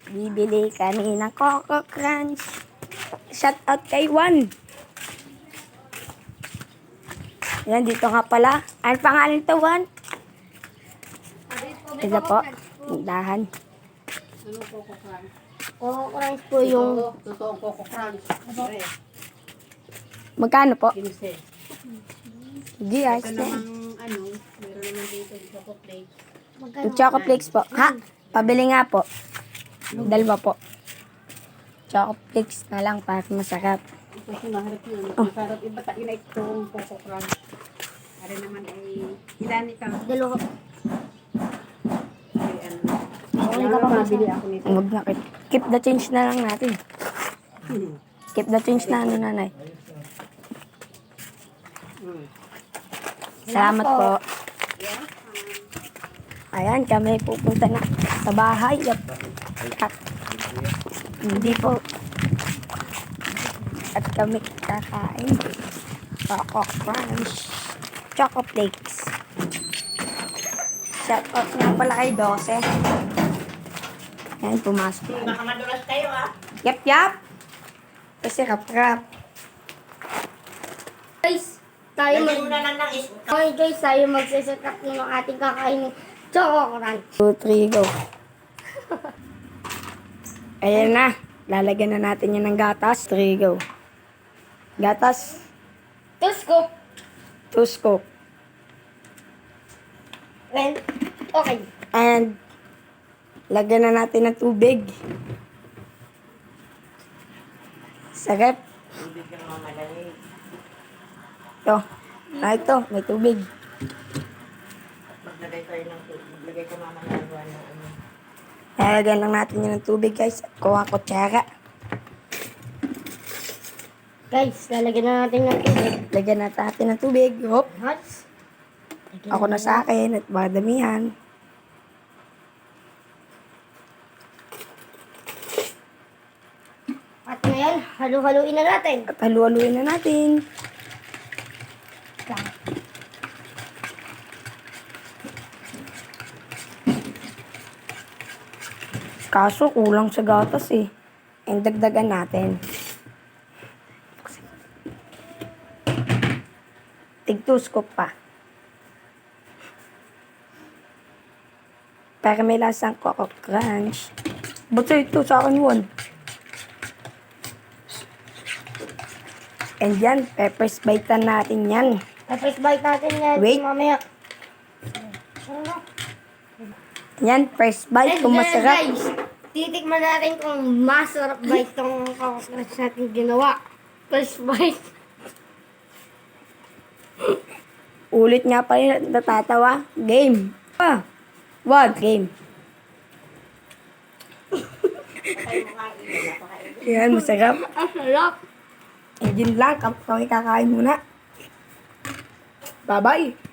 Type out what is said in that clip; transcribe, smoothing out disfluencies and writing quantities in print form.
Bibili kami ng Coco Crunch. Shout out kay Juan. Yan, dito nga pala. Ano pangalan to, Juan? Ito po. Dahan. Ano Coco Crunch? Coco Crunch po yung... Totoo Coco Crunch. Magkano po? 15. Hindi, Ito ayos na. namang meron naman dito Coco Flakes. Yung Choco Flakes po. Ha? Pabili nga po. Dalawa po. Choco Flakes na lang para masarap. Ito yung maharap yun. Masarap iba tayo na itong Coco Crunch. Ari naman ay ilan ito? Dalawa. Ay, ano ka pa mabili ako nito. Huwag na. Keep the change na lang natin. Keep the change na ano, nanay. Salamat po. Ayan, kami pupunta na sa bahay. At hindi po. At kami kakain. Coco Crunch. Choco Flakes. Shout out nga pala kay Dose. Ayan, pumasok. Baka madulas kayo Yap, yap. Kasi rap-rap. Guys, tayo Okay guys, tayo magsiset up ng ating kakainin. Choco Crunch. 2, 3, go. Ayan na. Lalagyan na natin yan ng gatas. 3, go. Gatas. 2 scoop. 2 scoop. Well, okay. And, lagyan na natin ng tubig. Sarap. Ito. Ito. May tubig. Maglagay ko mamaya ng ano. Lalagyan lang natin yan ng tubig, guys. Kuha kutsara. Guys, lalagyan na natin ng tubig. Lagyan natin ng tubig. Hop. Hot. Ako na sa akin at madamihan. At ngayon, halu-haluin na natin. At halu-haluin na natin. Kaso kulang sa gatas eh. And dagdagan natin. Tig 2 scoop pa. Para may lasang Coco Crunch. Ba't ito sa akin 1? And yan, peppers bite natin yan. Tapos bite natin yan. Wait. Mamaya. Yan, first bite kung masarap. Guys, titikman natin kung masarap ba itong Coco Crunch natin ginawa. First bite. Ulit nga pa rin natatawa. Game. What? Game. Yan, masarap. Ang sarap. Eh, yun lang. Kami kakain muna. Bye-bye.